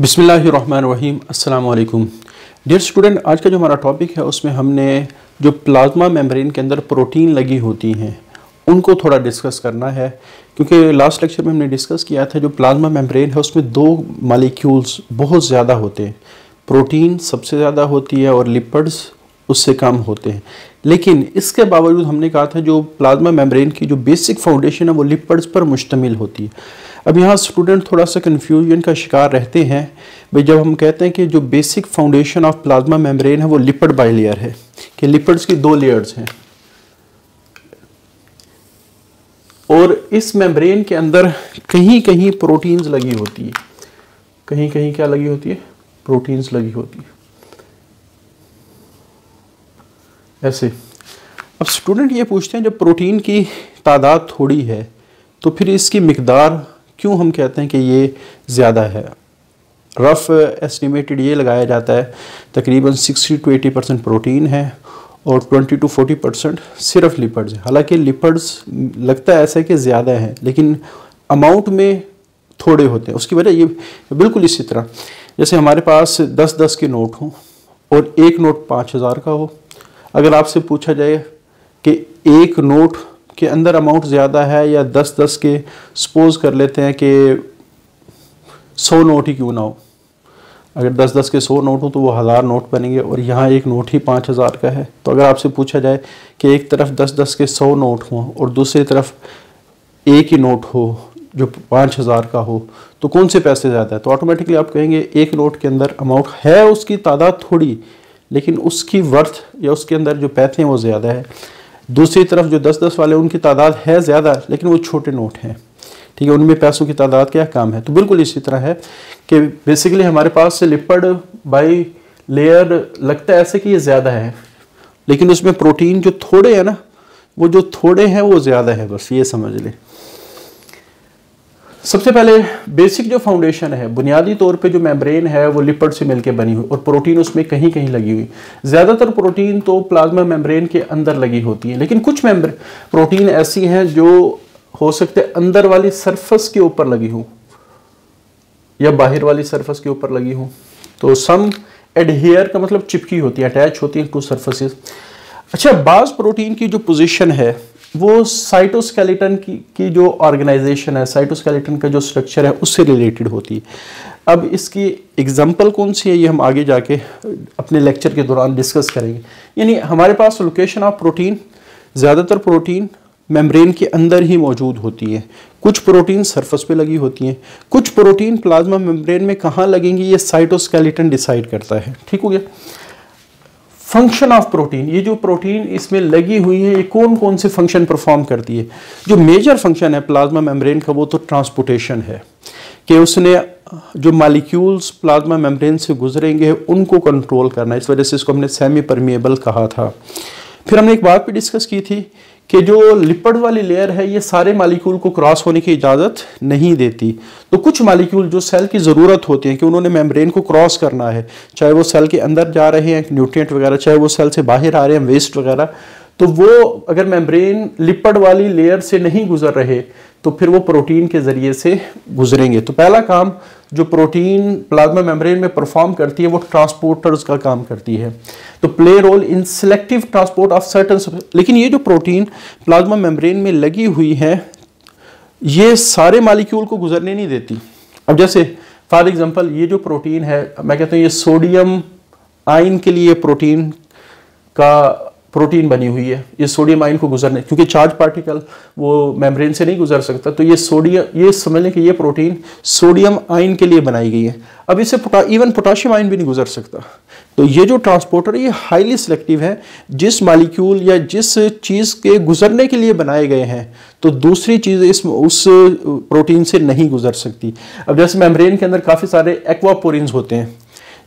बिस्मिल्लाहिर्रहमानिर्रहीम अस्सलाम वालेकुम डियर स्टूडेंट। आज का जो हमारा टॉपिक है उसमें हमने जो प्लाज्मा मेम्ब्रेन के अंदर प्रोटीन लगी होती हैं उनको थोड़ा डिस्कस करना है, क्योंकि लास्ट लेक्चर में हमने डिस्कस किया था जो प्लाज्मा मेम्ब्रेन है उसमें दो मॉलिक्यूल्स बहुत ज़्यादा होते हैं, प्रोटीन सबसे ज़्यादा होती है और लिपिड्स उससे कम होते हैं। लेकिन इसके बावजूद हमने कहा था जो प्लाज्मा मेम्ब्रेन की जो बेसिक फाउंडेशन है वो लिपिड्स पर मुश्तमिल होती है। अब यहाँ स्टूडेंट थोड़ा सा कन्फ्यूजन का शिकार रहते हैं भाई, जब हम कहते हैं कि जो basic foundation of plasma membrane है वो लिपिड बाइलेयर है कि लिपिड्स की दो लेयर्स हैं और इस मेम्ब्रेन के अंदर कहीं कहीं प्रोटीन्स लगी होती है, कहीं कहीं क्या लगी होती है, प्रोटीन्स लगी होती है ऐसे। अब स्टूडेंट ये पूछते हैं जब प्रोटीन की तादाद थोड़ी है तो फिर इसकी मिकदार क्यों हम कहते हैं कि ये ज़्यादा है। रफ एस्टिमेटेड ये लगाया जाता है तकरीबन 60 to 80% प्रोटीन है और 20 to 40% सिर्फ लिपिड्स है। हालांकि लिपिड्स लगता है ऐसा है कि ज़्यादा है लेकिन अमाउंट में थोड़े होते हैं। उसकी वजह ये बिल्कुल इसी तरह जैसे हमारे पास 10-10 के नोट हों और एक नोट 5000 का हो, अगर आपसे पूछा जाए कि एक नोट के अंदर अमाउंट ज़्यादा है या 10-10 के, सपोज कर लेते हैं कि 100 नोट ही क्यों ना हो, अगर 10-10 के 100 नोट हो तो वो 1000 नोट बनेंगे और यहाँ एक नोट ही 5000 का है। तो अगर आपसे पूछा जाए कि एक तरफ 10-10 के 100 नोट हों और दूसरी तरफ एक ही नोट हो जो 5000 का हो तो कौन से पैसे ज़्यादा है, तो ऑटोमेटिकली आप कहेंगे एक नोट के अंदर अमाउंट है उसकी तादाद थोड़ी लेकिन उसकी वर्थ या उसके अंदर जो पैसे हैं वो ज़्यादा है। दूसरी तरफ जो 10-10 वाले उनकी तादाद है ज़्यादा लेकिन वो छोटे नोट हैं, ठीक है, उनमें पैसों की तादाद क्या कम है। तो बिल्कुल इसी तरह है कि बेसिकली हमारे पास से लिपिड बाई लेयर लगता है ऐसे कि ये ज़्यादा है लेकिन उसमें प्रोटीन जो थोड़े हैं ना, वो जो थोड़े हैं वो ज़्यादा है, बस ये समझ लें। सबसे पहले बेसिक जो फाउंडेशन है, बुनियादी तौर पे जो मेम्ब्रेन है वो लिपिड से मिलकर बनी हुई और प्रोटीन उसमें कहीं कहीं लगी हुई। ज़्यादातर प्रोटीन तो प्लाज्मा मेम्ब्रेन के अंदर लगी होती है लेकिन कुछ प्रोटीन ऐसी हैं जो हो सकते हैं अंदर वाली सरफेस के ऊपर लगी हो या बाहर वाली सरफेस के ऊपर लगी हो। तो सम एडहेयर का मतलब चिपकी होती है, अटैच होती है टू सरफेसेस। अच्छा, बाज प्रोटीन की जो पोजीशन है वो साइटोस्केलेटन की जो ऑर्गेनाइजेशन है, साइटोस्केलेटन का जो स्ट्रक्चर है उससे रिलेटेड होती है। अब इसकी एग्जांपल कौन सी है ये हम आगे जाके अपने लेक्चर के दौरान डिस्कस करेंगे। यानी हमारे पास लोकेशन ऑफ प्रोटीन, ज़्यादातर प्रोटीन मेम्ब्रेन के अंदर ही मौजूद होती है, कुछ प्रोटीन सरफेस पे लगी होती हैं, कुछ प्रोटीन प्लाज्मा मेम्ब्रेन में कहाँ लगेंगी ये साइटोस्केलेटन डिसाइड करता है। ठीक हो गया। फंक्शन ऑफ प्रोटीन, ये जो प्रोटीन इसमें लगी हुई है ये कौन कौन से फंक्शन परफॉर्म करती है। जो मेजर फंक्शन है प्लाज्मा मेम्ब्रेन का वो तो ट्रांसपोर्टेशन है कि उसने जो मॉलिक्यूल्स प्लाज्मा मेम्ब्रेन से गुजरेंगे उनको कंट्रोल करना है, इस वजह से इसको हमने सेमी परमिएबल कहा था। फिर हमने एक बात भी डिस्कस की थी कि जो लिपिड वाली लेयर है ये सारे मॉलिक्यूल को क्रॉस होने की इजाज़त नहीं देती। तो कुछ मॉलिक्यूल जो सेल की ज़रूरत होती है कि उन्होंने मेम्ब्रेन को क्रॉस करना है, चाहे वो सेल के अंदर जा रहे हैं न्यूट्रिएंट वगैरह, चाहे वो सेल से बाहर आ रहे हैं वेस्ट वगैरह, तो वो अगर मेम्ब्रेन लिपिड वाली लेयर से नहीं गुजर रहे तो फिर वो प्रोटीन के ज़रिए से गुजरेंगे। तो पहला काम जो प्रोटीन प्लाज्मा मेम्ब्रेन में परफॉर्म करती है वो ट्रांसपोर्टर्स का काम करती है, तो play role in selective transport of certain. लेकिन ये जो प्रोटीन प्लाज्मा मेम्ब्रेन में लगी हुई है ये सारे मॉलिक्यूल को गुजरने नहीं देती। अब जैसे फॉर एग्जांपल ये जो प्रोटीन है, मैं कहता हूँ ये सोडियम आयन के लिए प्रोटीन बनी हुई है, ये सोडियम आयन को गुजरने, क्योंकि चार्ज पार्टिकल वो मेम्ब्रेन से नहीं गुजर सकता, तो ये समझ लें कि ये प्रोटीन सोडियम आयन के लिए बनाई गई है। अब इससे इवन पोटाशियम आयन भी नहीं गुजर सकता। तो ये जो ट्रांसपोर्टर ये हाईली सिलेक्टिव है, जिस मॉलिक्यूल या जिस चीज़ के गुजरने के लिए बनाए गए हैं तो दूसरी चीज़ उस प्रोटीन से नहीं गुजर सकती। अब जैसे मेम्ब्रेन के अंदर काफ़ी सारे एक्वापोरिन्स होते हैं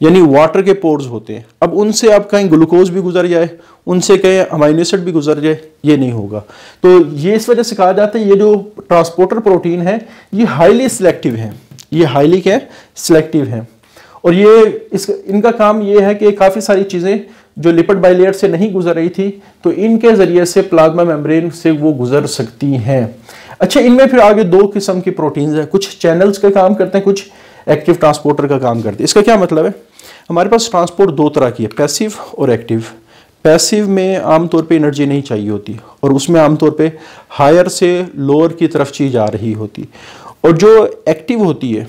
यानी वाटर के पोर्स होते हैं, अब उनसे आप कहीं ग्लूकोज भी गुजर जाए, उनसे कहीं अमाइनो एसिड भी गुजर जाए, ये नहीं होगा। तो ये इस वजह से कहा जाता है ये जो ट्रांसपोर्टर प्रोटीन है ये हाईली सिलेक्टिव है, ये हाईली क्या सिलेक्टिव है। और ये इनका काम ये है कि काफ़ी सारी चीज़ें जो लिपिड बाइलेयर से नहीं गुजर रही थी तो इनके ज़रिए से प्लाज्मा मेम्ब्रेन से वो गुजर सकती हैं। अच्छा, इनमें फिर आगे दो किस्म की प्रोटीन्स हैं, कुछ चैनल्स का काम करते हैं, कुछ एक्टिव ट्रांसपोर्टर का काम करती है। इसका क्या मतलब है, हमारे पास ट्रांसपोर्ट दो तरह की है, पैसिव और एक्टिव। पैसिव में आमतौर पे एनर्जी नहीं चाहिए होती और उसमें आमतौर पे हायर से लोअर की तरफ चीज़ आ रही होती, और जो एक्टिव होती है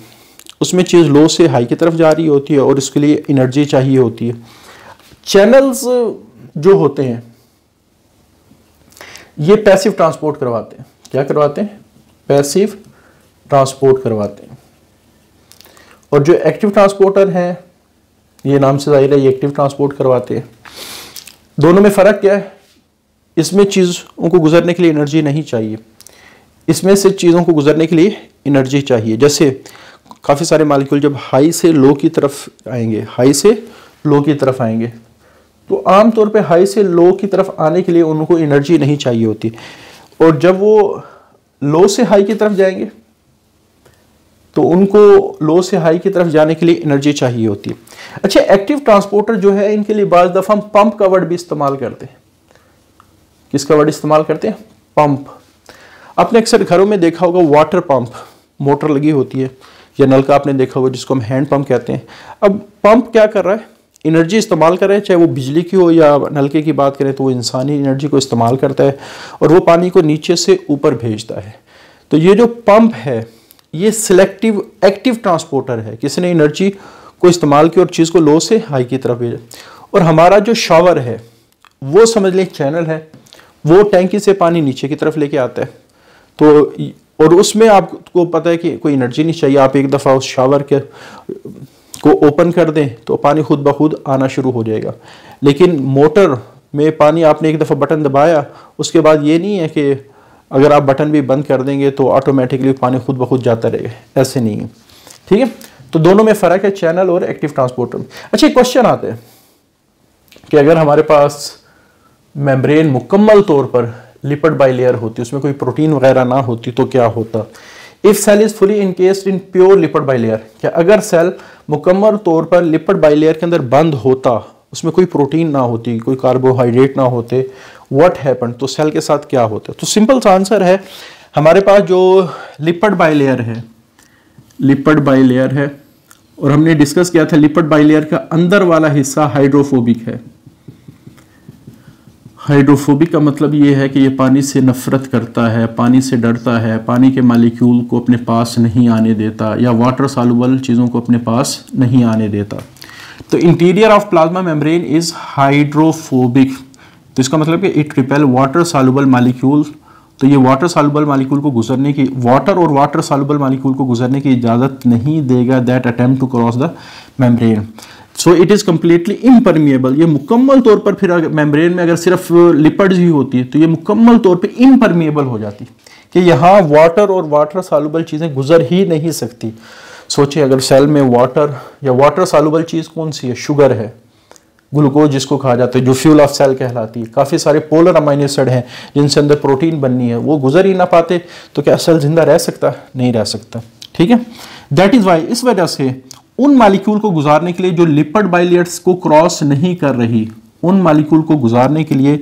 उसमें चीज़ लो से हाई की तरफ जा रही होती है और इसके लिए एनर्जी चाहिए होती है। चैनल्स जो होते हैं ये पैसिव ट्रांसपोर्ट करवाते हैं। क्या करवाते हैं, पैसिव ट्रांसपोर्ट करवाते हैं। और जो एक्टिव ट्रांसपोर्टर हैं, ये नाम से जाहिर है ये एक्टिव ट्रांसपोर्ट करवाते हैं। दोनों में फ़र्क क्या है, इसमें चीज़ों को गुजरने के लिए एनर्जी नहीं चाहिए, इसमें से चीज़ों को गुजरने के लिए एनर्जी चाहिए। जैसे काफ़ी सारे मॉलिक्यूल जब हाई से लो की तरफ आएंगे, हाई से लो की तरफ आएंगे, तो आमतौर पे हाई से लो की तरफ आने के लिए उनको एनर्जी नहीं चाहिए होती, और जब वो लो से हाई की तरफ जाएंगे तो उनको लो से हाई की तरफ जाने के लिए एनर्जी चाहिए होती है। अच्छा, एक्टिव ट्रांसपोर्टर जो है इनके लिए बाज़ दफ़ा हम पंप का वर्ड भी इस्तेमाल करते हैं। किसका वर्ड इस्तेमाल करते हैं, पंप। आपने अक्सर घरों में देखा होगा वाटर पंप, मोटर लगी होती है, या नलका आपने देखा होगा जिसको हम हैंड पंप कहते हैं। अब पंप क्या कर रहा है, एनर्जी इस्तेमाल कर रहा है, चाहे वो बिजली की हो या नलके की बात करें तो वो इंसानी एनर्जी को इस्तेमाल करता है और वो पानी को नीचे से ऊपर भेजता है। तो ये जो पंप है ये सिलेक्टिव एक्टिव ट्रांसपोर्टर है, किसने एनर्जी को इस्तेमाल किया और चीज़ को लो से हाई की तरफ भेजा। और हमारा जो शावर है वो समझ लें चैनल है, वो टैंकी से पानी नीचे की तरफ लेके आता है। तो और उसमें आपको पता है कि कोई एनर्जी नहीं चाहिए, आप एक दफ़ा उस शावर के को ओपन कर दें तो पानी खुद ब खुद आना शुरू हो जाएगा। लेकिन मोटर में पानी आपने एक दफ़ा बटन दबाया, उसके बाद ये नहीं है कि अगर आप बटन भी बंद कर देंगे तो ऑटोमेटिकली पानी खुद ब खुद जाता रहेगा, ऐसे नहीं है। ठीक है, तो दोनों में फ़र्क है, चैनल और एक्टिव ट्रांसपोर्टर। अच्छा, एक क्वेश्चन आता है कि अगर हमारे पास मेम्ब्रेन मुकम्मल तौर पर लिपिड बाइलेयर होती, उसमें कोई प्रोटीन वगैरह ना होती तो क्या होता। If cell is fully encased in pure lipid bilayer, क्या अगर सेल मुकम्मल तौर पर लिपिड बाइलेयर के अंदर बंद होता, उसमें कोई प्रोटीन ना होती, कोई कार्बोहाइड्रेट ना होते, व्हाट हैपन, तो सेल के साथ क्या होता। तो सिंपल सा आंसर है, हमारे पास जो लिपिड बाइलेयर है, लिपिड बाइलेयर है, और हमने डिस्कस किया था लिपिड बाइलेयर का अंदर वाला हिस्सा हाइड्रोफोबिक है। हाइड्रोफोबिक का मतलब ये है कि ये पानी से नफरत करता है, पानी से डरता है, पानी के मॉलिक्यूल को अपने पास नहीं आने देता, या वाटर सॉल्युबल चीज़ों को अपने पास नहीं आने देता। तो interior of plasma membrane is hydrophobic, तो इसका मतलब कि it repel water soluble molecule. तो ये वाटर सॉल्युबल मॉलिक्यूल को गुजरने की, वाटर और वाटर सॉल्युबल मॉलिक्यूल को गुजरने की इजाज़त नहीं देगा, that attempt to cross the membrane. So it is completely impermeable. ये मुकम्मल तौर पर, फिर मेम्ब्रेन में अगर सिर्फ लिपिड्स ही होती है तो ये मुकम्मल तौर पे इम्परमिएबल हो जाती कि यहाँ वाटर और वाटर सॉल्युबल चीज़ें गुजर ही नहीं सकती। सोचिए अगर सेल में वाटर या वाटर सॉल्युबल चीज़ कौन सी है, शुगर है, ग्लूकोज जिसको कहा जाता है, जो फ्यूल ऑफ सेल कहलाती है। काफ़ी सारे पोलर अमाइनो एसिड हैं जिनसे अंदर प्रोटीन बननी है, वो गुजर ही ना पाते तो क्या सेल जिंदा रह सकता, नहीं रह सकता। ठीक है, दैट इज़ वाई, इस वजह से उन मॉलिक्यूल को गुजारने के लिए जो लिपिड बाइलेयर्स को क्रॉस नहीं कर रही, उन मॉलिक्यूल को गुजारने के लिए,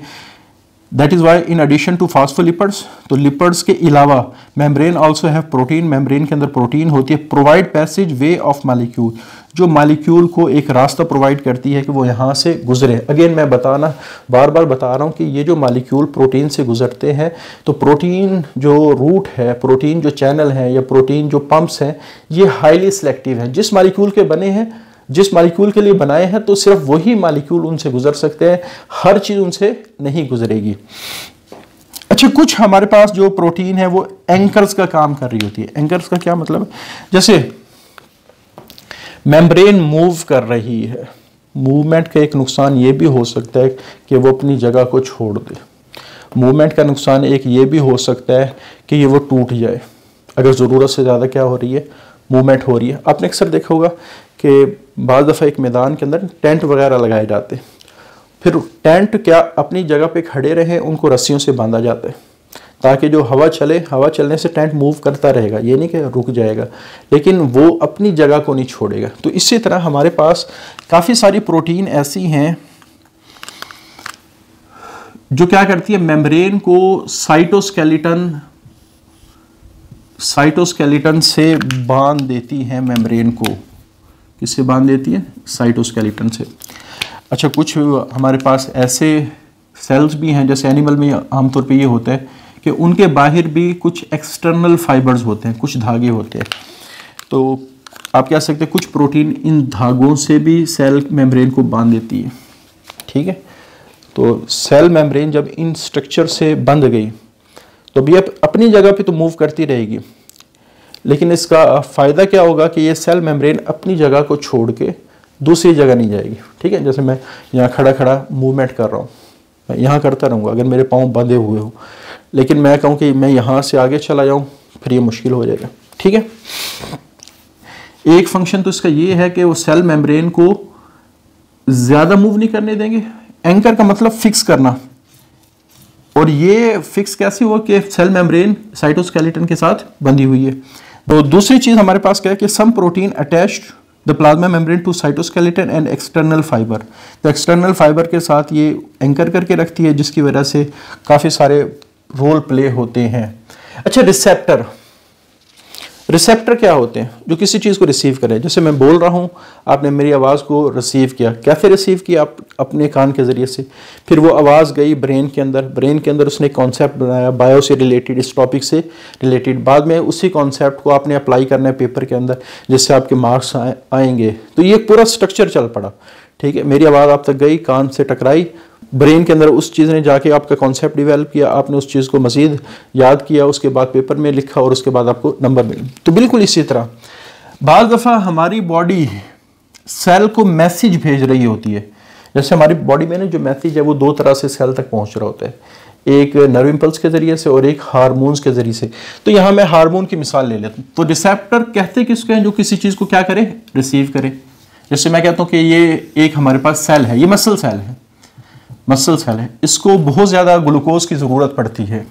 that is why in addition to phospholipids, तो लिपिड्स के अलावा membrane also have protein, membrane के अंदर प्रोटीन होती है, provide passage way of molecule, जो मॉलिक्यूल को एक रास्ता प्रोवाइड करती है कि वो यहाँ से गुजरे। अगेन मैं बार बार बता रहा हूँ कि ये जो मॉलिक्यूल प्रोटीन से गुजरते हैं, तो प्रोटीन जो रूट है, प्रोटीन जो चैनल है या प्रोटीन जो पंप्स हैं, ये हाईली सिलेक्टिव हैं। जिस मॉलिक्यूल के बने हैं, जिस मॉलिक्यूल के लिए बनाए हैं, तो सिर्फ वही मॉलिक्यूल उनसे गुजर सकते हैं, हर चीज़ उनसे नहीं गुजरेगी। अच्छा, कुछ हमारे पास जो प्रोटीन है वो एंकर्स का काम कर रही होती है। एंकर्स का क्या मतलब है, जैसे मेम्ब्रेन मूव कर रही है, मूवमेंट का एक नुकसान ये भी हो सकता है कि वो अपनी जगह को छोड़ दे। मूवमेंट का नुकसान एक ये भी हो सकता है कि ये वो टूट जाए अगर ज़रूरत से ज़्यादा क्या हो रही है, मूवमेंट हो रही है। आपने अक्सर देखा होगा कि बाज़ दफ़ा एक मैदान के अंदर टेंट वगैरह लगाए जाते हैं, फिर टेंट क्या अपनी जगह पे खड़े रहें, उनको रस्सियों से बांधा जाता है ताकि जो हवा चले, हवा चलने से टेंट मूव करता रहेगा, ये नहीं कि रुक जाएगा, लेकिन वो अपनी जगह को नहीं छोड़ेगा। तो इसी तरह हमारे पास काफ़ी सारी प्रोटीन ऐसी हैं जो क्या करती है, मेम्ब्रेन को साइटोस्केलेटन साइटोस्केलेटन से बांध देती है मेम्ब्रेन को। किससे बांध देती है? साइटोस्केलेटन से। अच्छा, कुछ हमारे पास ऐसे सेल्स भी हैं, जैसे एनिमल में आमतौर पे ये होता है कि उनके बाहर भी कुछ एक्सटर्नल फाइबर्स होते हैं, कुछ धागे होते हैं। तो आप कह सकते हैं कुछ प्रोटीन इन धागों से भी सेल मेम्ब्रेन को बांध देती है। ठीक है, तो सेल मेम्ब्रेन जब इन स्ट्रक्चर से बंध गई तो भी अब अपनी जगह पे तो मूव करती रहेगी, लेकिन इसका फ़ायदा क्या होगा कि ये सेल मेम्ब्रेन अपनी जगह को छोड़ के दूसरी जगह नहीं जाएगी। ठीक है, जैसे मैं यहाँ खड़ा खड़ा मूवमेंट कर रहा हूँ, मैं यहाँ करता रहूँगा अगर मेरे पाँव बंधे हुए हो, लेकिन मैं कहूँ कि मैं यहाँ से आगे चला जाऊँ, फिर ये मुश्किल हो जाएगा। ठीक है, एक फंक्शन तो इसका ये है कि वो सेल मेम्ब्रेन को ज़्यादा मूव नहीं करने देंगे। एंकर का मतलब फिक्स करना, और ये फिक्स कैसे हुआ कि सेल मेम्ब्रेन साइटोस्केलेटन के साथ बंधी हुई है। तो दूसरी चीज़ हमारे पास क्या है कि some protein attached the plasma membrane to cytoskeleton and external fibre. तो एक्सटर्नल फाइबर के साथ ये एंकर करके रखती है, जिसकी वजह से काफ़ी सारे रोल प्ले होते हैं। अच्छा, रिसेप्टर क्या होते हैं? जो किसी चीज़ को रिसीव करें। जैसे मैं बोल रहा हूँ, आपने मेरी आवाज़ को रिसीव किया। कैसे रिसीव किया? आप अपने कान के ज़रिए से। फिर वो आवाज़ गई ब्रेन के अंदर उसने कॉन्सेप्ट बनाया बायो से रिलेटेड, इस टॉपिक से रिलेटेड। बाद में उसी कॉन्सेप्ट को आपने अप्लाई करना है पेपर के अंदर, जिससे आपके मार्क्स आएंगे। तो ये पूरा स्ट्रक्चर चल पड़ा। ठीक है, मेरी आवाज़ आप तक गई, कान से टकराई, ब्रेन के अंदर उस चीज़ ने जाके आपका कॉन्सेप्ट डेवलप किया, आपने उस चीज़ को मज़ीद याद किया, उसके बाद पेपर में लिखा और उसके बाद आपको नंबर मिले। तो बिल्कुल इसी तरह बाज़ दफ़ा हमारी बॉडी सेल को मैसेज भेज रही होती है। जैसे हमारी बॉडी में ना जो मैसेज है वो दो तरह से सेल तक पहुंच रहा होता है, एक नर्व इम्पल्स के ज़रिए से और एक हार्मोन्स के ज़रिए से। तो यहाँ मैं हार्मोन की मिसाल ले लेता हूँ। तो रिसेप्टर कहते किसके हैं? जो किसी चीज़ को क्या करे? रिसीव करे। जैसे मैं कहता हूँ कि ये एक हमारे पास सेल है, ये मसल सेल है, इसको बहुत ज़्यादा ग्लूकोज की ज़रूरत पड़ती है।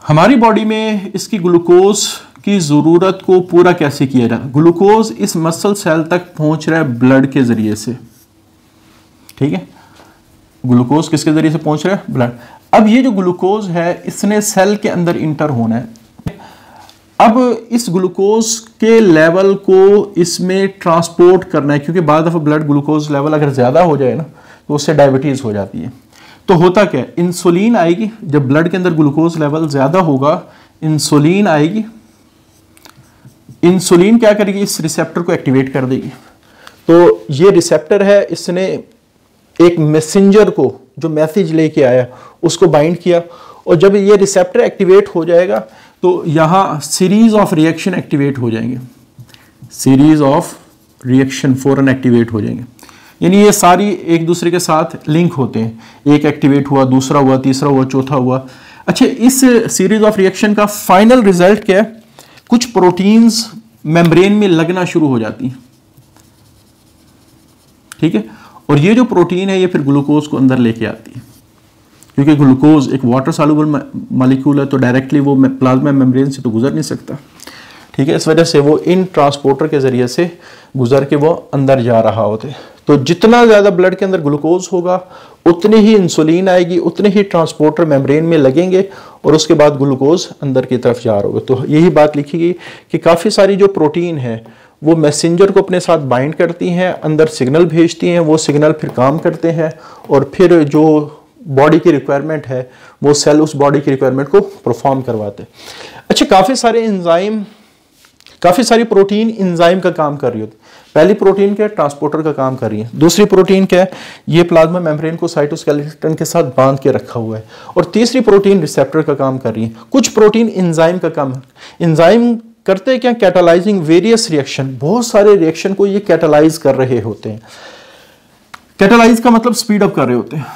हमारी बॉडी में इसकी ग्लूकोज की ज़रूरत को पूरा कैसे किया जाए? ग्लूकोज इस मसल सेल तक पहुंच रहा है ब्लड के ज़रिए से। ठीक है, ग्लूकोज किसके ज़रिए से पहुंच रहा है? ब्लड। अब ये जो ग्लूकोज है इसने सेल के अंदर इंटर होना है। अब इस ग्लूकोज के लेवल को इसमें ट्रांसपोर्ट करना है, क्योंकि बाद दफ़ा ब्लड ग्लूकोज लेवल अगर ज़्यादा हो जाए ना तो उससे डायबिटीज़ हो जाती है। तो होता क्या है? इंसुलिन आएगी। जब ब्लड के अंदर ग्लूकोज लेवल ज़्यादा होगा, इंसुलिन आएगी। इंसुलिन क्या करेगी? इस रिसेप्टर को एक्टिवेट कर देगी। तो ये रिसेप्टर है, इसने एक मैसेंजर को जो मैसेज लेके आया उसको बाइंड किया, और जब ये रिसेप्टर एक्टिवेट हो जाएगा तो यहाँ सीरीज ऑफ रिएक्शन एक्टिवेट हो जाएंगे। सीरीज ऑफ रिएक्शन फौरन एक्टिवेट हो जाएंगे, यानी ये सारी एक दूसरे के साथ लिंक होते हैं। एक एक्टिवेट हुआ, दूसरा हुआ, तीसरा हुआ, चौथा हुआ। अच्छा, इस सीरीज ऑफ रिएक्शन का फाइनल रिजल्ट क्या है? कुछ प्रोटीन्स मेम्ब्रेन में लगना शुरू हो जाती हैं। ठीक है, और ये जो प्रोटीन है ये फिर ग्लूकोज को अंदर लेके आती है, क्योंकि ग्लूकोज एक वाटर सॉल्युबल मॉलिक्यूल है, तो डायरेक्टली वो प्लाज्मा मेम्ब्रेन से तो गुजर नहीं सकता। ठीक है, इस वजह से वो इन ट्रांसपोर्टर के जरिए से गुजर के वो अंदर जा रहा होता है। तो जितना ज़्यादा ब्लड के अंदर ग्लूकोज होगा उतनी ही इंसुलिन आएगी, उतने ही ट्रांसपोर्टर मेम्ब्रेन में लगेंगे और उसके बाद ग्लूकोज अंदर की तरफ जा रहा होगा। तो यही बात लिखी गई कि काफ़ी सारी जो प्रोटीन है वो मैसेंजर को अपने साथ बाइंड करती हैं, अंदर सिग्नल भेजती हैं, वो सिग्नल फिर काम करते हैं और फिर जो बॉडी की रिक्वायरमेंट है वो सेल उस बॉडी की रिक्वायरमेंट को परफॉर्म करवाते हैं। अच्छा, काफ़ी सारी प्रोटीन इंजाइम का काम कर रही होती है। पहली प्रोटीन क्या है? ट्रांसपोर्टर का काम कर रही है। दूसरी प्रोटीन क्या है? ये प्लाज्मा मेम्ब्रेन को साइटोस्केलेटन के साथ बांध के रखा हुआ है। और तीसरी प्रोटीन रिसेप्टर का काम कर रही है। कुछ प्रोटीन इंजाइम का काम, इंजाइम करते क्या? कैटालाइजिंग वेरियस रिएक्शन, बहुत सारे रिएक्शन को ये कैटालाइज कर रहे होते हैं। कैटालाइज का मतलब स्पीड अप कर रहे होते हैं।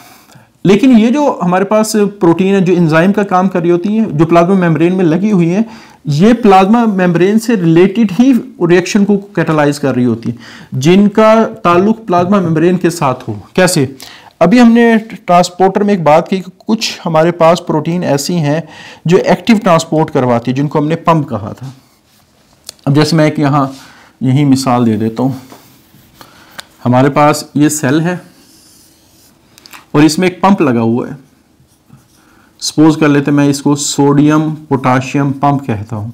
लेकिन ये जो हमारे पास प्रोटीन है जो एंजाइम का काम कर रही होती है, जो प्लाज्मा मेम्ब्रेन में लगी हुई है, ये प्लाज्मा मेम्ब्रेन से रिलेटेड ही रिएक्शन को कैटालाइज कर रही होती है, जिनका ताल्लुक प्लाज्मा मेम्ब्रेन के साथ हो। कैसे? अभी हमने ट्रांसपोर्टर में एक बात की कि कुछ हमारे पास प्रोटीन ऐसी हैं जो एक्टिव ट्रांसपोर्ट करवाती है, जिनको हमने पंप कहा था। अब जैसे मैं एक यही मिसाल दे देता हूँ। हमारे पास ये सेल है और इसमें एक पंप लगा हुआ है। सपोज कर लेते मैं इसको सोडियम पोटाशियम पंप कहता हूं।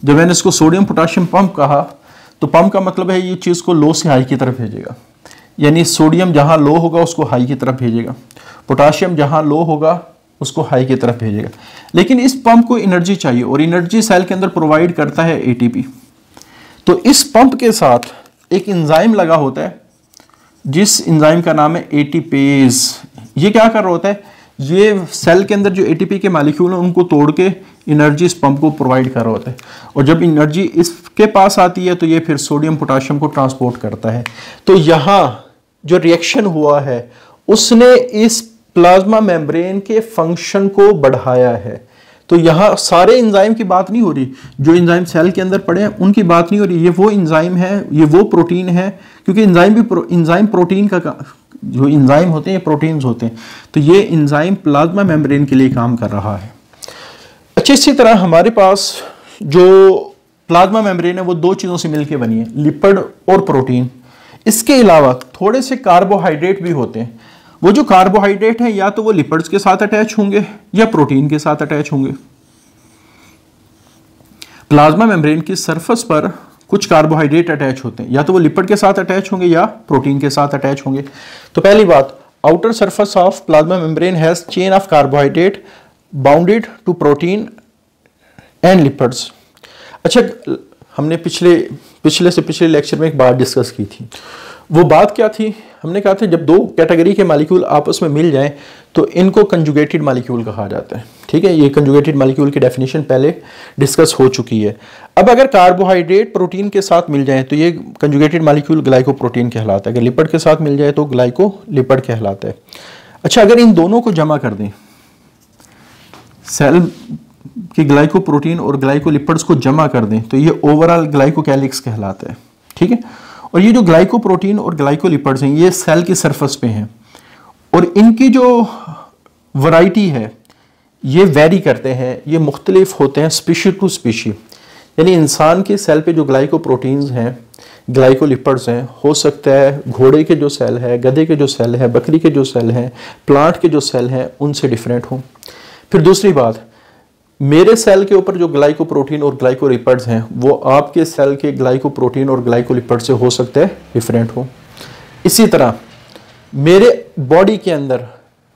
जब मैंने इसको सोडियम पोटाशियम पंप कहा तो पंप का मतलब है ये चीज को लो से हाई की तरफ भेजेगा, यानी सोडियम जहां लो होगा उसको हाई की तरफ भेजेगा, पोटाशियम जहां लो होगा उसको हाई की तरफ भेजेगा। लेकिन इस पंप को एनर्जी चाहिए और एनर्जी सेल के अंदर प्रोवाइड करता है एटीपी। तो इस पंप के साथ एक एंजाइम लगा होता है जिस एंजाइम का नाम है एटीपेज। ये क्या कर रहा होता है, ये सेल के अंदर जो एटीपी के मॉलिक्यूल हैं उनको तोड़ के एनर्जी इस पंप को प्रोवाइड कर रहा होता है, और जब एनर्जी इसके पास आती है तो ये फिर सोडियम पोटाशियम को ट्रांसपोर्ट करता है। तो यहाँ जो रिएक्शन हुआ है उसने इस प्लाज्मा मेम्ब्रेन के फंक्शन को बढ़ाया है। तो यहाँ सारे एंजाइम की बात नहीं हो रही, जो एंजाइम सेल के अंदर पड़े हैं उनकी बात नहीं हो रही, ये वो एंजाइम है, ये वो प्रोटीन है, क्योंकि एंजाइम प्रोटीन का जो एंजाइम होते हैं ये प्रोटीन्स होते हैं। तो ये एंजाइम प्लाज्मा मेम्ब्रेन के लिए काम कर रहा है। अच्छा, इसी तरह हमारे पास जो प्लाज्मा मेम्ब्रेन है वो दो चीज़ों से मिलकर बनी है, लिपिड और प्रोटीन। इसके अलावा थोड़े से कार्बोहाइड्रेट भी होते हैं। वो जो कार्बोहाइड्रेट है या तो वो लिपिड्स के साथ अटैच होंगे या प्रोटीन के साथ अटैच होंगे। प्लाज्मा मेम्ब्रेन की सरफेस पर कुछ कार्बोहाइड्रेट अटैच होते हैं, या तो वो लिपिड के साथ अटैच होंगे या प्रोटीन के साथ अटैच होंगे। तो पहली बात, outer surface of plasma membrane has chain of carbohydrate bounded to protein and lipids. अच्छा, हमने पिछले लेक्चर में एक बात डिस्कस की थी। वो बात क्या थी? हमने कहा था जब दो कैटेगरी के मॉलिक्यूल आपस में मिल जाएं तो इनको कंजुगेटेड मॉलिक्यूल कहा जाता है। ठीक है, ये कंजुगेटेड मॉलिक्यूल की डेफिनेशन पहले डिस्कस हो चुकी है। अब अगर कार्बोहाइड्रेट प्रोटीन के साथ मिल जाए तो ये कंजुगेटेड मॉलिक्यूल ग्लाइकोप्रोटीन कहलाता है। अगर लिपिड के साथ मिल जाए तो ग्लाइकोलिपिड कहलाता है। अच्छा, अगर इन दोनों को जमा कर दें, सेल की ग्लाइकोप्रोटीन और ग्लाइकोलिपिड्स को जमा कर दें तो ये ओवरऑल ग्लाइकोकैलिक्स कहलाता है। ठीक है, और ये जो ग्लाइकोप्रोटीन और ग्लाइकोलिपिड्स हैं ये सेल की सरफेस पे हैं, और इनकी जो वैरायटी है ये वेरी करते हैं, ये मुख्तलिफ होते हैं स्पीशी टू स्पीशी। यानी इंसान के सेल पे जो ग्लाइकोप्रोटीन्स हैं, ग्लाइकोलिपिड्स हैं, हो सकता है घोड़े के जो सेल है, गधे के जो सेल है, बकरी के जो सेल हैं, प्लांट के जो सेल हैं उनसे डिफरेंट हों। फिर दूसरी बात, मेरे सेल के ऊपर जो ग्लाइकोप्रोटीन और ग्लाइकोलिपिड्स हैं वो आपके सेल के ग्लाइकोप्रोटीन और ग्लाइकोलिपिड से हो सकता है डिफरेंट हो। इसी तरह मेरे बॉडी के अंदर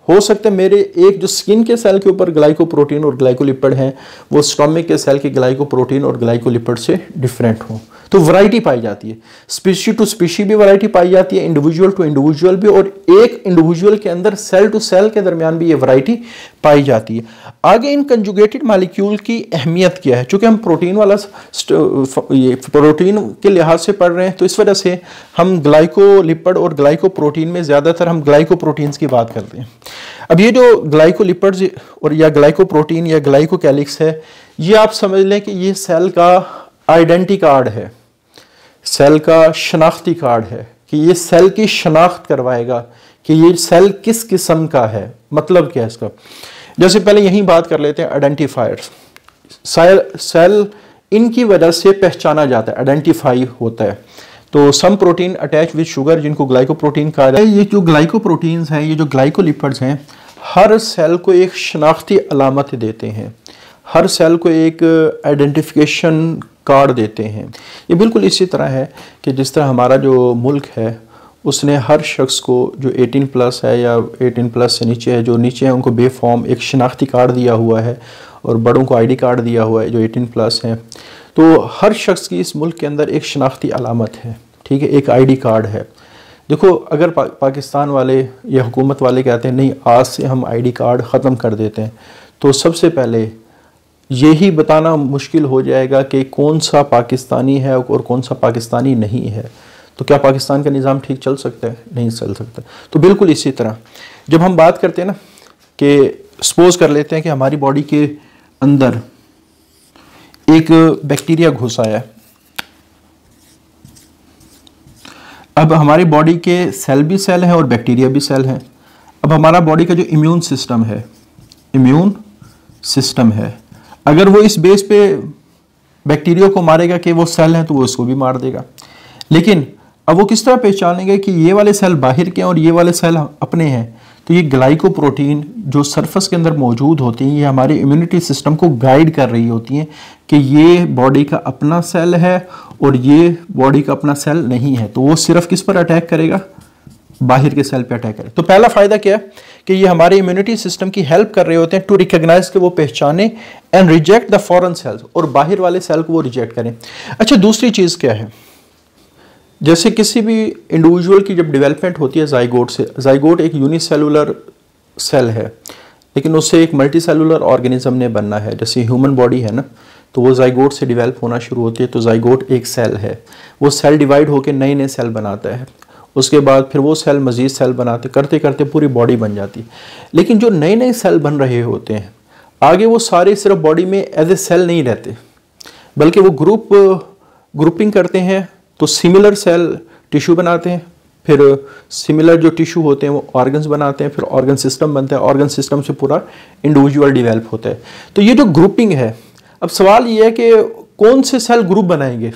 हो सकता है मेरे एक जो स्किन के सेल के ऊपर ग्लाइकोप्रोटीन और ग्लाइकोलिपिड हैं वो स्टोमक के सेल के ग्लाइकोप्रोटीन और ग्लाइकोलिपिड से डिफरेंट हो। तो वैरायटी पाई जाती है, स्पीशी टू स्पीशी भी वैरायटी पाई जाती है, इंडिविजुअल टू इंडिविजुअल भी, और एक इंडिविजुअल के अंदर सेल टू सेल के दरमियान भी ये वैरायटी पाई जाती है। आगे इन कंजुगेटेड मॉलिक्यूल की अहमियत क्या है? चूंकि हम प्रोटीन वाला ये प्रोटीन के लिहाज से पढ़ रहे हैं तो इस वजह से हम ग्लाइकोलिपिड और ग्लाइकोप्रोटीन में ज़्यादातर हम ग्लाइकोप्रोटीन्स की बात करते हैं। अब ये जो ग्लाइकोलिपिड्स और या ग्लाइकोप्रोटीन या ग्लाइकोकैलिक्स है, ये आप समझ लें कि ये सेल का आइडेंटिटी कार्ड है, सेल का शनाख्ती कार्ड है, कि ये सेल की शनाख्त करवाएगा कि ये सेल किस किस्म का है। मतलब क्या है इसका? जैसे पहले यही बात कर लेते हैं आइडेंटिफायर्स। सेल इनकी वजह से पहचाना जाता है, आइडेंटिफाई होता है। तो some protein attach with sugar जिनको ग्लाइकोप्रोटीन कहा जाता है। ये जो ग्लाइकोप्रोटीन्स हैं, ये जो ग्लाइकोलिपिड्स हैं, हर सेल को एक शनाख्ती अलामत देते हैं, हर सेल को एक आइडेंटिफिकेशन कार्ड देते हैं। ये बिल्कुल इसी तरह है कि जिस तरह हमारा जो मुल्क है उसने हर शख्स को जो 18 प्लस है या 18 प्लस से नीचे है, जो नीचे है उनको बेफॉर्म एक शनाख्ती कार्ड दिया हुआ है और बड़ों को आईडी कार्ड दिया हुआ है जो 18 प्लस हैं। तो हर शख्स की इस मुल्क के अंदर एक शनाख्ती अलामत है, ठीक है, एक आईडी कार्ड है। देखो, अगर पाकिस्तान वाले या हुकूमत वाले कहते हैं नहीं आज से हम आईडी कार्ड ख़त्म कर देते हैं, तो सबसे पहले यही बताना मुश्किल हो जाएगा कि कौन सा पाकिस्तानी है और कौन सा पाकिस्तानी नहीं है। तो क्या पाकिस्तान का निज़ाम ठीक चल सकता है? नहीं चल सकता। तो बिल्कुल इसी तरह जब हम बात करते हैं ना कि सपोज कर लेते हैं कि हमारी बॉडी के अंदर एक बैक्टीरिया घुस आया, अब हमारी बॉडी के सेल भी सेल हैं और बैक्टीरिया भी सेल हैं। अब हमारा बॉडी का जो इम्यून सिस्टम है, अगर वो इस बेस पे बैक्टीरिया को मारेगा कि वो सेल हैं तो वो उसको भी मार देगा। लेकिन अब वो किस तरह पहचानेंगे कि ये वाले सेल बाहर के हैं और ये वाले सेल अपने हैं? तो ये ग्लाइकोप्रोटीन जो सरफेस के अंदर मौजूद होती हैं, ये हमारे इम्यूनिटी सिस्टम को गाइड कर रही होती हैं कि ये बॉडी का अपना सेल है और ये बॉडी का अपना सेल नहीं है। तो वो सिर्फ किस पर अटैक करेगा? बाहर के सेल पे अटैक करेगा। तो पहला फायदा क्या है कि ये हमारे इम्यूनिटी सिस्टम की हेल्प कर रहे होते हैं टू रिकॉग्नाइज के वो पहचाने and reject the foreign cells, और बाहर वाले सेल को वो रिजेक्ट करें। अच्छा, दूसरी चीज़ क्या है, जैसे किसी भी इंडिविजुअल की जब डेवलपमेंट होती है जाइगोट से, जाइगोट एक यूनिसेलुलर सेल है, लेकिन उससे एक मल्टी सेलुलर ऑर्गेनिज्म ने बनना है। जैसे ह्यूमन बॉडी है ना, तो वो जाइगोट से डेवलप होना शुरू होती है। तो जाइगोट एक सेल है, वो सेल डिवाइड होकर नए नए सेल बनाता है, उसके बाद फिर वो सेल मजीद सेल बनाते करते करते पूरी बॉडी बन जाती है। लेकिन जो नए नए सेल बन रहे होते हैं आगे, वो सारे सिर्फ बॉडी में एज ए सेल नहीं रहते, बल्कि वो ग्रुपिंग करते हैं। तो सिमिलर सेल टिश्यू बनाते हैं, फिर सिमिलर जो टिश्यू होते हैं वो ऑर्गन्स बनाते हैं, फिर ऑर्गन सिस्टम बनता है, ऑर्गन सिस्टम से पूरा इंडिविजुअल डेवलप होता है। तो ये जो ग्रुपिंग है, अब सवाल ये है कि कौन से सेल ग्रुप बनाएंगे,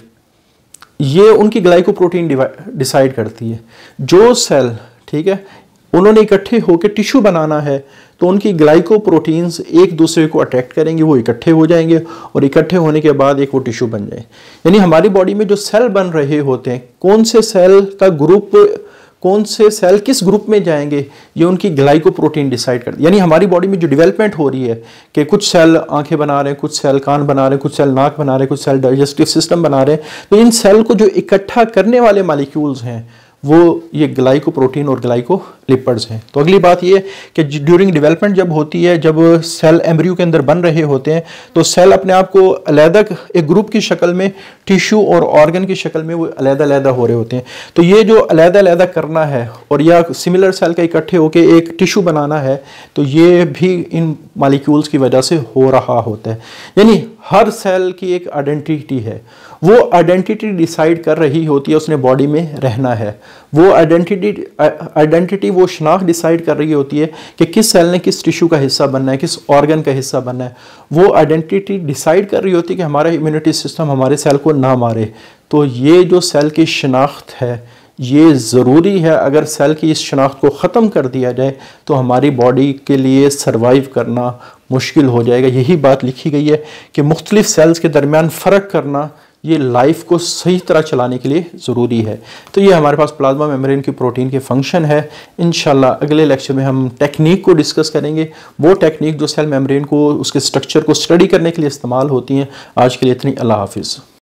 ये उनकी ग्लाइकोप्रोटीन डिसाइड करती है। जो सेल, ठीक है, उन्होंने इकट्ठे होकर टिश्यू बनाना है, तो उनकी ग्लाइकोप्रोटीन्स एक दूसरे को अट्रैक्ट करेंगे, वो इकट्ठे हो जाएंगे और इकट्ठे होने के बाद एक वो टिश्यू बन जाए। यानी हमारी बॉडी में जो सेल बन रहे होते हैं, कौन से सेल का ग्रुप, कौन से सेल किस ग्रुप में जाएंगे, ये उनकी ग्लाइकोप्रोटीन डिसाइड करती है। यानी हमारी बॉडी में जो डेवलपमेंट हो रही है कि कुछ सेल आंखें बना रहे हैं, कुछ सेल कान बना रहे हैं, कुछ सेल नाक बना रहे हैं, कुछ सेल डाइजेस्टिव सिस्टम बना रहे हैं, तो इन सेल को जो इकट्ठा करने वाले मॉलिक्यूल्स हैं वो ये ग्लाइकोप्रोटीन और ग्लाइकोलिपिड्स हैं। तो अगली बात ये कि ड्यूरिंग डेवलपमेंट जब होती है, जब सेल एम्ब्रियो के अंदर बन रहे होते हैं, तो सेल अपने आप को अलग एक ग्रुप की शक्ल में, टिश्यू और ऑर्गन की शक्ल में वो अलग-अलग हो रहे होते हैं। तो ये जो अलग-अलग करना है और या सिमिलर सेल का इकट्ठे होकर एक टिश्यू बनाना है, तो ये भी इन मॉलिक्यूल्स की वजह से हो रहा होता है। यानी हर सेल की एक आइडेंटिटी है, वो आइडेंटिटी डिसाइड कर रही होती है उसने बॉडी में रहना है। वो आइडेंटिटी वो शनाख्त डिसाइड कर रही होती है कि किस सेल ने किस टिश्यू का हिस्सा बनना है, किस ऑर्गन का हिस्सा बनना है। वो आइडेंटिटी डिसाइड कर रही होती है कि हमारा इम्यूनिटी सिस्टम हमारे सेल को ना मारे। तो ये जो सेल की शनाख्त है, ये ज़रूरी है। अगर सेल की इस शनाख्त को ख़त्म कर दिया जाए तो हमारी बॉडी के लिए सर्वाइव करना मुश्किल हो जाएगा। यही बात लिखी गई है कि मुख्तलिफ सेल्स के दरमियान फ़र्क करना ये लाइफ को सही तरह चलाने के लिए ज़रूरी है। तो ये हमारे पास प्लाज्मा मेम्ब्रेन की प्रोटीन के फंक्शन है। इंशाल्लाह अगले लेक्चर में हम टेक्निक को डिस्कस करेंगे, वो टेक्निक जो सेल मेम्ब्रेन को, उसके स्ट्रक्चर को स्टडी करने के लिए इस्तेमाल होती हैं। आज के लिए इतनी, अल्लाह हाफिज़।